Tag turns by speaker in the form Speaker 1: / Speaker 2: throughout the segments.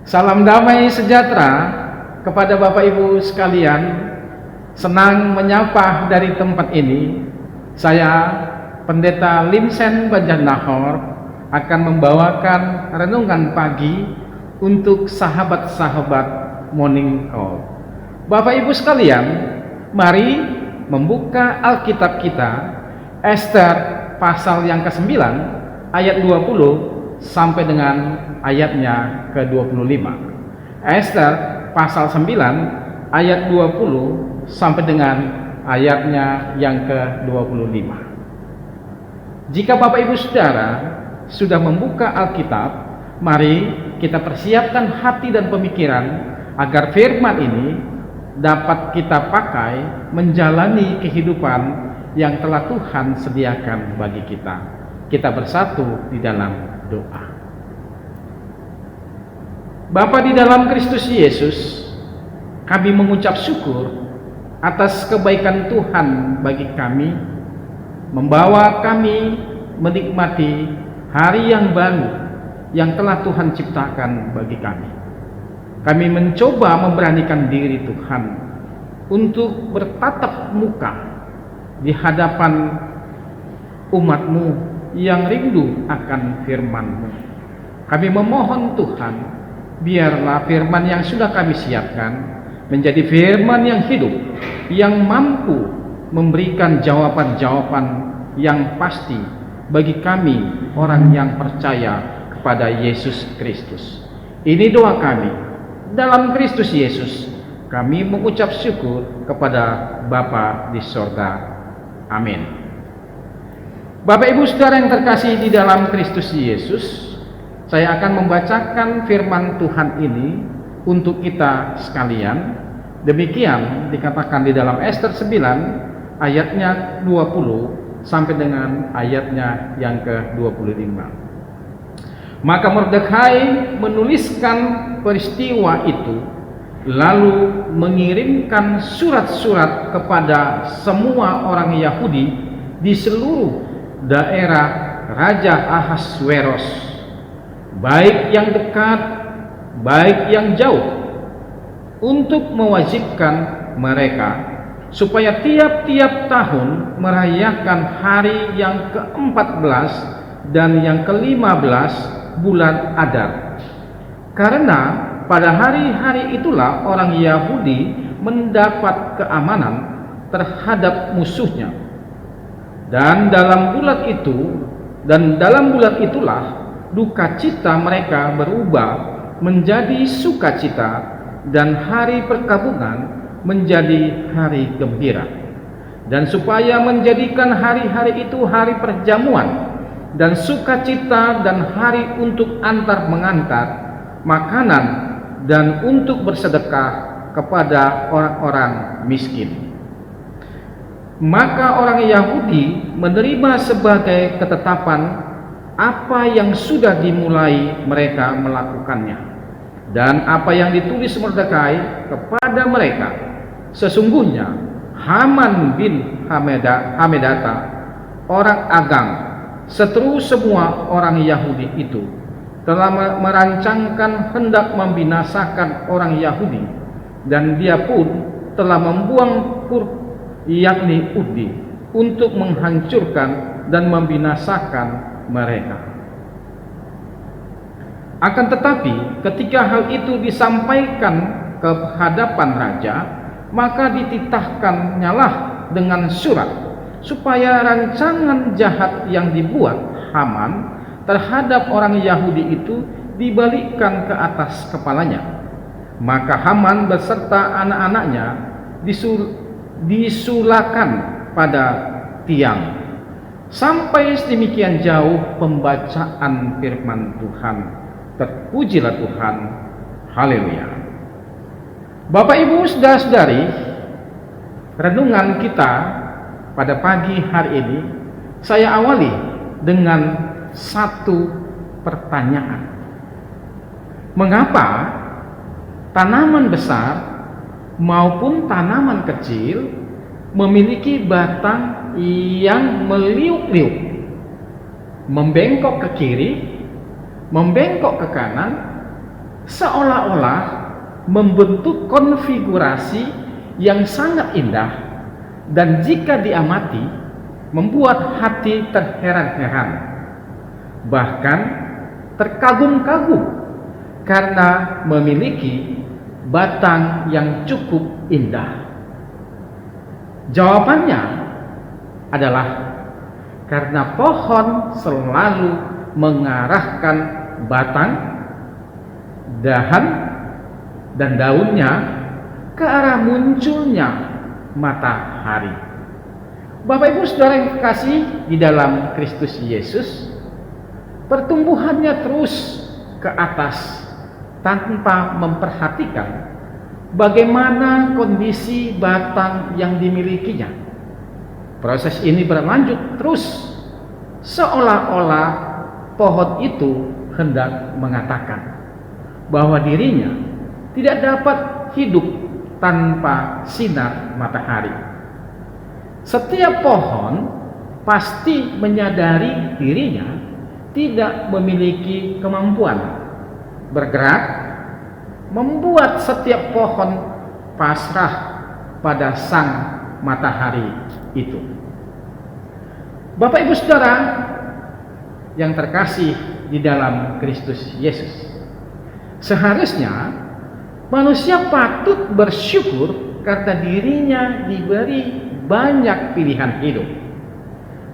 Speaker 1: Salam damai sejahtera kepada Bapak Ibu sekalian. Senang menyapa dari tempat ini. Saya, Pendeta Limsen Banjarnahor, akan membawakan renungan pagi untuk sahabat-sahabat Morning Call. Bapak Ibu sekalian, mari membuka Alkitab kita, Ester pasal yang ke-9 ayat 20 sampai dengan ayatnya ke-25. Ester pasal 9 ayat 20 sampai dengan ayatnya yang ke-25. Jika Bapak Ibu Saudara sudah membuka Alkitab, mari kita persiapkan hati dan pemikiran agar firman ini dapat kita pakai menjalani kehidupan yang telah Tuhan sediakan bagi kita. Kita bersatu di dalam doa. Bapa di dalam Kristus Yesus, kami mengucap syukur atas kebaikan Tuhan bagi kami, membawa kami menikmati hari yang baru yang telah Tuhan ciptakan bagi kami. Kami mencoba memberanikan diri Tuhan untuk bertatap muka di hadapan umat-Mu yang rindu akan firman-Mu. Kami memohon Tuhan, biarlah firman yang sudah kami siapkan menjadi firman yang hidup, yang mampu memberikan jawaban-jawaban yang pasti bagi kami orang yang percaya kepada Yesus Kristus. Ini doa kami dalam Kristus Yesus. Kami mengucap syukur kepada Bapa di sorga. Amin. Bapak Ibu Saudara yang terkasih di dalam Kristus Yesus, saya akan membacakan firman Tuhan ini untuk kita sekalian. Demikian dikatakan di dalam Ester 9 ayatnya 20 sampai dengan ayatnya yang ke-25. Maka Mordekai menuliskan peristiwa itu, lalu mengirimkan surat-surat kepada semua orang Yahudi di seluruh daerah Raja Ahasweros, baik yang dekat, baik yang jauh, untuk mewajibkan mereka supaya tiap-tiap tahun merayakan hari yang ke-14 dan yang ke-15 bulan Adar. Karena pada hari-hari itulah orang Yahudi mendapat keamanan terhadap musuhnya. Dan dalam bulan itulah duka cita mereka berubah menjadi sukacita, dan hari perkabungan menjadi hari gembira. Dan supaya menjadikan hari-hari itu hari perjamuan dan sukacita, dan hari untuk antar mengantar makanan, dan untuk bersedekah kepada orang-orang miskin. Maka orang Yahudi menerima sebagai ketetapan apa yang sudah dimulai mereka melakukannya, dan apa yang ditulis Mordekai kepada mereka. Sesungguhnya Haman bin Hamedata, orang Agag, seteru semua orang Yahudi itu, telah merancangkan hendak membinasakan orang Yahudi, dan dia pun telah membuang yakni Udi, untuk menghancurkan dan membinasakan mereka. Akan tetapi ketika hal itu disampaikan ke hadapan raja, maka dititahkannyalah dengan surat supaya rancangan jahat yang dibuat Haman terhadap orang Yahudi itu dibalikkan ke atas kepalanya. Maka Haman beserta anak-anaknya disulakan pada tiang. Sampai sedemikian jauh pembacaan firman Tuhan. Terpujilah Tuhan. Haleluya. Bapak Ibu Saudara-saudari, renungan kita pada pagi hari ini saya awali dengan satu pertanyaan. Mengapa tanaman besar maupun tanaman kecil memiliki batang yang meliuk-liuk, membengkok ke kiri, membengkok ke kanan, seolah-olah membentuk konfigurasi yang sangat indah dan jika diamati membuat hati terheran-heran, bahkan terkagum-kagum karena memiliki batang yang cukup indah. Jawabannya adalah karena pohon selalu mengarahkan batang, dahan, dan daunnya ke arah munculnya matahari. Bapak Ibu Saudara yang kekasih di dalam Kristus Yesus, pertumbuhannya terus ke atas tanpa memperhatikan bagaimana kondisi batang yang dimilikinya. Proses ini berlanjut terus seolah-olah pohon itu hendak mengatakan bahwa dirinya tidak dapat hidup tanpa sinar matahari. Setiap pohon pasti menyadari dirinya tidak memiliki kemampuan bergerak, membuat setiap pohon pasrah pada sang matahari itu. Bapak Ibu Saudara yang terkasih di dalam Kristus Yesus, seharusnya manusia patut bersyukur karena dirinya diberi banyak pilihan hidup.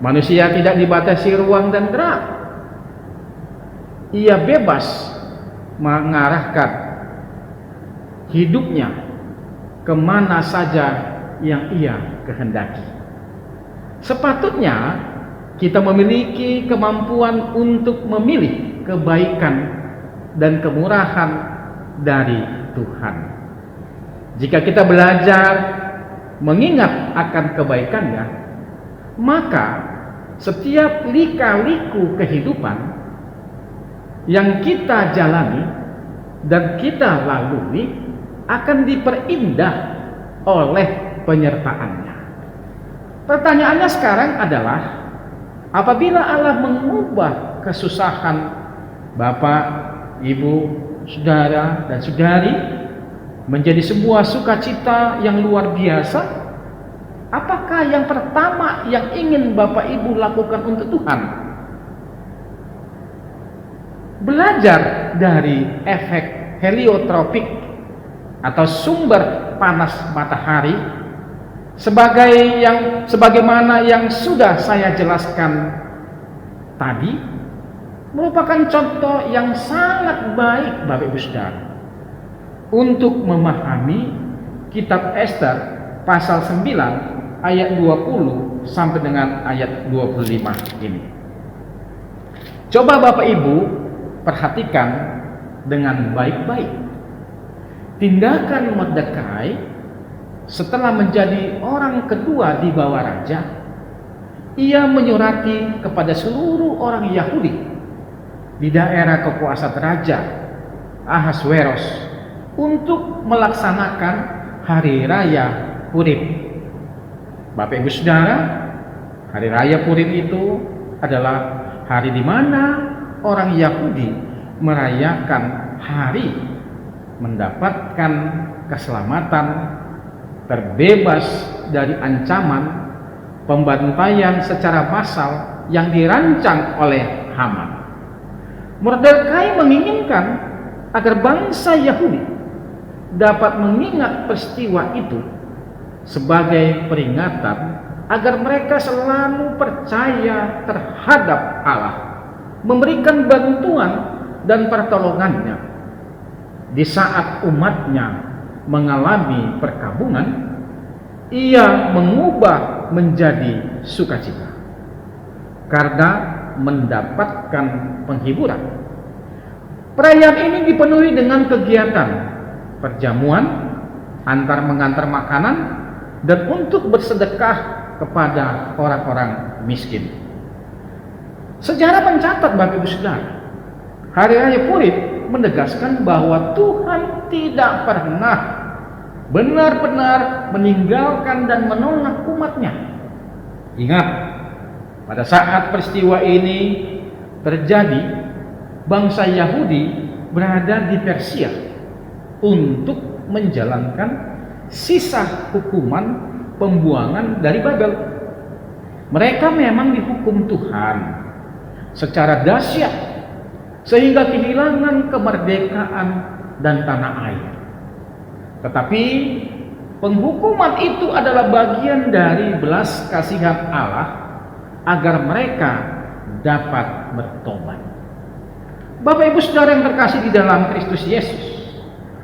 Speaker 1: Manusia tidak dibatasi ruang dan gerak. Ia bebas mengarahkan hidupnya kemana saja yang ia kehendaki. Sepatutnya kita memiliki kemampuan untuk memilih kebaikan dan kemurahan dari Tuhan. Jika kita belajar mengingat akan kebaikannya, maka setiap lika-liku kehidupan yang kita jalani dan kita lalui akan diperindah oleh penyertaannya. Pertanyaannya sekarang adalah, apabila Allah mengubah kesusahan Bapak, Ibu, Saudara, dan Saudari menjadi sebuah sukacita yang luar biasa, apakah yang pertama yang ingin Bapak Ibu lakukan untuk Tuhan? Belajar dari efek heliotropik atau sumber panas matahari sebagaimana yang sudah saya jelaskan tadi, merupakan contoh yang sangat baik Bapak Ibu Saudara untuk memahami kitab Ester pasal 9 ayat 20 sampai dengan ayat 25 ini. Coba Bapak Ibu perhatikan dengan baik-baik. Tindakan Mordekai setelah menjadi orang kedua di bawah raja, ia menyurati kepada seluruh orang Yahudi di daerah kekuasaan raja Ahasweros untuk melaksanakan hari raya Purim. Bapak Ibu Saudara, hari raya Purim itu adalah hari di mana orang Yahudi merayakan hari mendapatkan keselamatan, terbebas dari ancaman pembantaian secara massal yang dirancang oleh Haman. Mordekai menginginkan agar bangsa Yahudi dapat mengingat peristiwa itu sebagai peringatan agar mereka selalu percaya terhadap Allah, memberikan bantuan dan pertolongannya di saat umatnya mengalami perkabungan. Ia mengubah menjadi sukacita karena mendapatkan penghiburan. Perayaan ini dipenuhi dengan kegiatan perjamuan, antar mengantar makanan, dan untuk bersedekah kepada orang-orang miskin. Sejarah mencatat Bapak Ibu Saudara, hari raya Purim menegaskan bahwa Tuhan tidak pernah benar-benar meninggalkan dan menolak umatnya. Ingat, pada saat peristiwa ini terjadi, bangsa Yahudi berada di Persia untuk menjalankan sisa hukuman pembuangan dari Babel. Mereka memang dihukum Tuhan secara dahsyat sehingga kehilangan kemerdekaan dan tanah air. Tetapi penghukuman itu adalah bagian dari belas kasihan Allah agar mereka dapat bertobat. Bapak Ibu Saudara yang terkasih di dalam Kristus Yesus,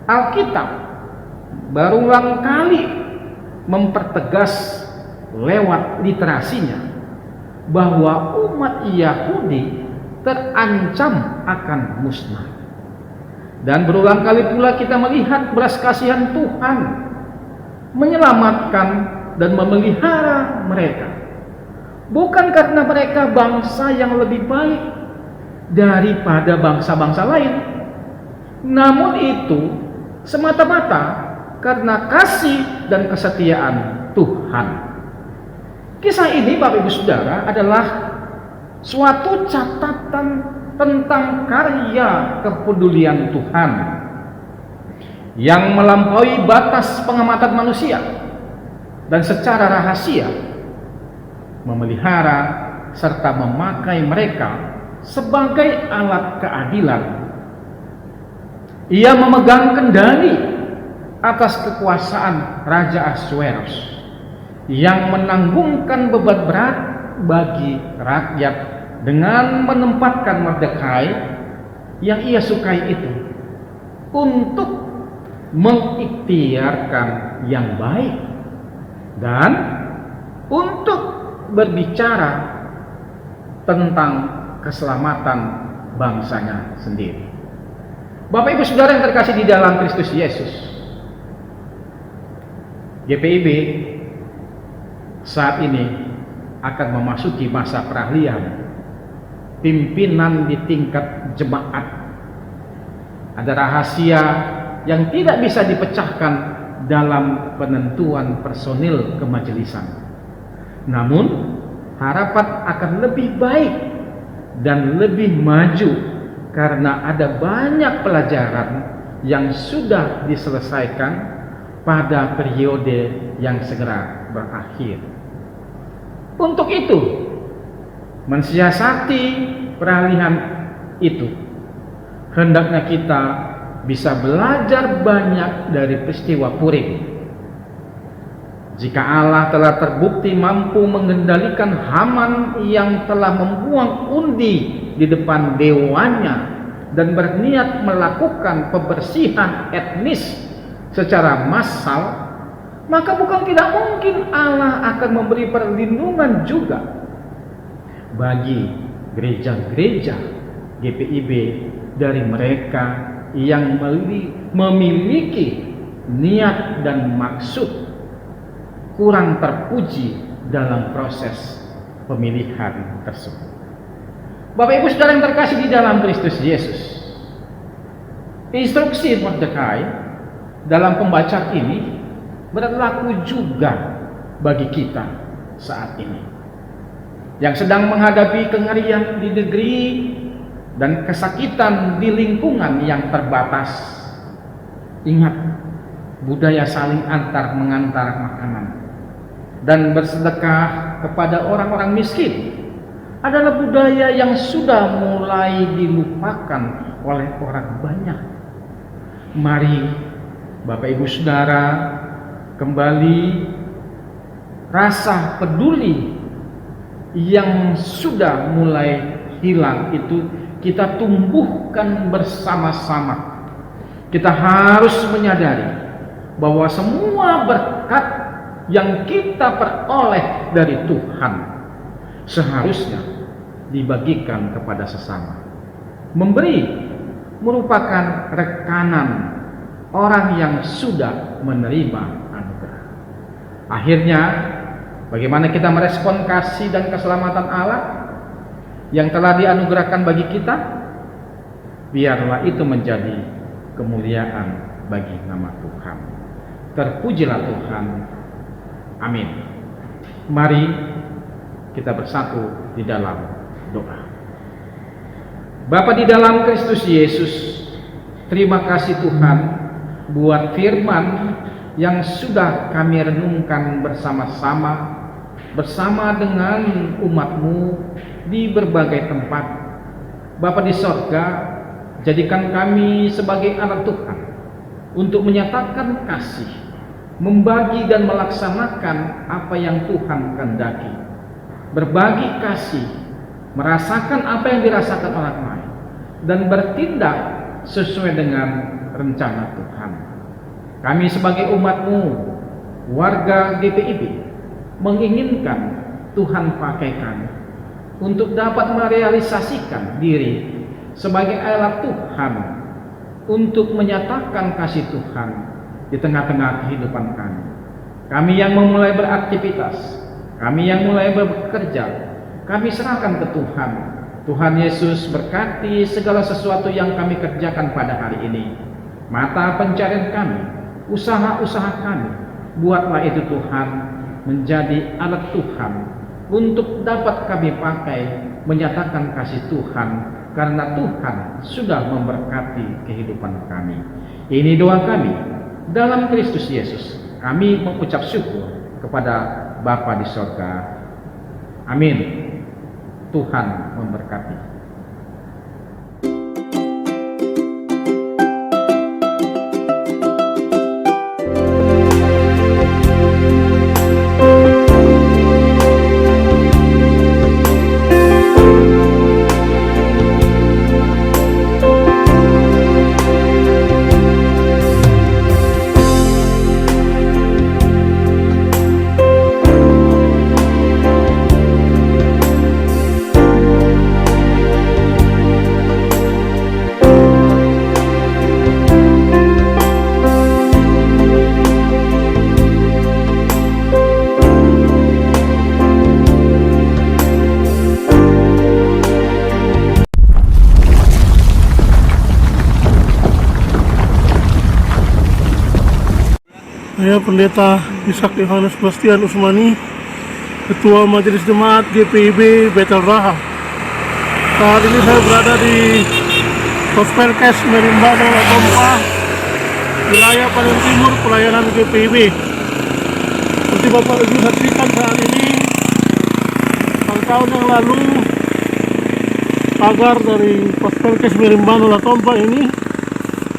Speaker 1: Alkitab berulang kali mempertegas lewat literasinya bahwa umat Yahudi terancam akan musnah. Dan berulang kali pula kita melihat belas kasihan Tuhan menyelamatkan dan memelihara mereka, bukan karena mereka bangsa yang lebih baik daripada bangsa-bangsa lain, namun itu semata-mata karena kasih dan kesetiaan Tuhan. Kisah ini, Bapak Ibu Saudara, adalah suatu catatan tentang karya kepedulian Tuhan yang melampaui batas pengamatan manusia dan secara rahasia memelihara serta memakai mereka sebagai alat keadilan. Ia memegang kendali atas kekuasaan Raja Ahasuerus yang menanggungkan beban berat bagi rakyat dengan menempatkan Mordekai yang ia sukai itu untuk mengikhtiarkan yang baik dan untuk berbicara tentang keselamatan bangsanya sendiri. Bapak Ibu Saudara yang terkasih di dalam Kristus Yesus, GPIB saat ini akan memasuki masa peralihan pimpinan di tingkat jemaat. Ada rahasia yang tidak bisa dipecahkan dalam penentuan personil kemajelisan. Namun harapan akan lebih baik dan lebih maju karena ada banyak pelajaran yang sudah diselesaikan pada periode yang segera berakhir. Untuk itu, mensiasati peralihan itu, hendaknya kita bisa belajar banyak dari peristiwa Purim. Jika Allah telah terbukti mampu mengendalikan Haman yang telah membuang undi di depan dewanya dan berniat melakukan pembersihan etnis secara massal, maka bukan tidak mungkin Allah akan memberi perlindungan juga bagi gereja-gereja GPIB dari mereka yang memiliki niat dan maksud kurang terpuji dalam proses pemilihan tersebut. Bapak Ibu Saudara yang terkasih di dalam Kristus Yesus, instruksi Mordekai dalam pembacaan ini berlaku juga bagi kita saat ini yang sedang menghadapi kengerian di negeri dan kesakitan di lingkungan yang terbatas. Ingat, budaya saling antar mengantar makanan dan bersedekah kepada orang-orang miskin adalah budaya yang sudah mulai dilupakan oleh orang banyak. Mari Bapak Ibu Saudara, kembali rasa peduli yang sudah mulai hilang itu kita tumbuhkan bersama-sama. Kita harus menyadari bahwa semua berkat yang kita peroleh dari Tuhan seharusnya dibagikan kepada sesama. Memberi merupakan rekanan orang yang sudah menerima anugerah. Akhirnya, bagaimana kita merespon kasih dan keselamatan Allah yang telah dianugerahkan bagi kita? Biarlah itu menjadi kemuliaan bagi nama Tuhan. Terpujilah Tuhan. Amin. Mari kita bersatu di dalam doa. Bapa di dalam Kristus Yesus, Terima kasih Tuhan buat firman yang sudah kami renungkan bersama dengan umat-Mu di berbagai tempat. Bapa di sorga, jadikan kami sebagai anak Tuhan untuk menyatakan kasih, membagi dan melaksanakan apa yang Tuhan kehendaki, berbagi kasih, merasakan apa yang dirasakan orang lain, dan bertindak sesuai dengan rencana Tuhan. Kami sebagai umat-Mu, warga GPIB, menginginkan Tuhan pakai kami untuk dapat merealisasikan diri sebagai alat Tuhan untuk menyatakan kasih Tuhan di tengah-tengah kehidupan kami. Kami yang memulai beraktivitas, kami yang mulai bekerja, kami serahkan ke Tuhan. Tuhan Yesus berkati segala sesuatu yang kami kerjakan pada hari ini. Mata pencarian kami, usaha-usaha kami, buatlah itu Tuhan menjadi alat Tuhan untuk dapat kami pakai menyatakan kasih Tuhan, karena Tuhan sudah memberkati kehidupan kami. Ini doa kami dalam Kristus Yesus. Kami mengucap syukur kepada Bapa di sorga. Amin. Tuhan memberkati.
Speaker 2: Saya Pendeta Ishak Yohanes Bastian Usmani, Ketua Majelis Jemaat GPIB Betel Raha. Saat ini saya berada di Pospelkes Merimbano Latompa, wilayah paling timur pelayanan GPIB. Seperti Bapak Ibu saksikan saat ini, tahun yang lalu pagar dari Pospelkes Merimbano Latompa ini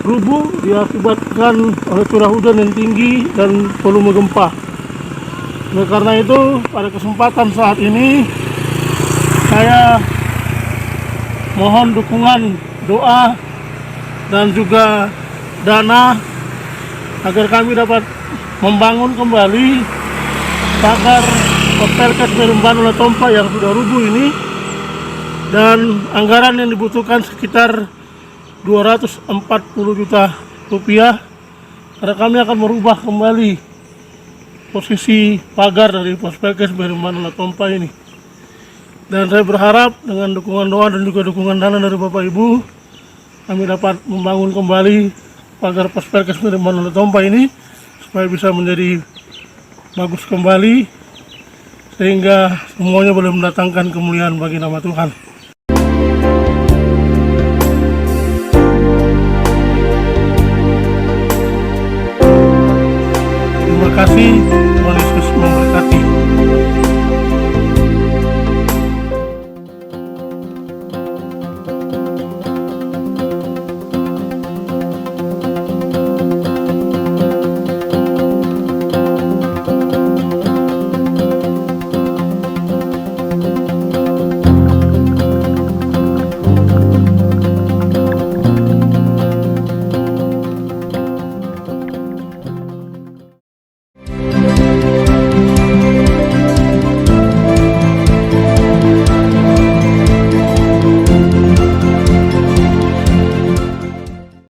Speaker 2: rubuh diakibatkan oleh curah hujan yang tinggi dan volume gempa. Oleh karena itu, pada kesempatan saat ini saya mohon dukungan doa dan juga dana agar kami dapat membangun kembali pagar Pospelkes Merimbano Latompa yang sudah rubuh ini, dan anggaran yang dibutuhkan sekitar 240 juta rupiah, karena kami akan merubah kembali posisi pagar dari Pospelkes Merimbano Latompa ini. Dan saya berharap dengan dukungan doa dan juga dukungan dana dari Bapak Ibu, kami dapat membangun kembali pagar Pospelkes Merimbano Latompa ini supaya bisa menjadi bagus kembali, sehingga semuanya boleh mendatangkan kemuliaan bagi nama Tuhan. Terima kasih.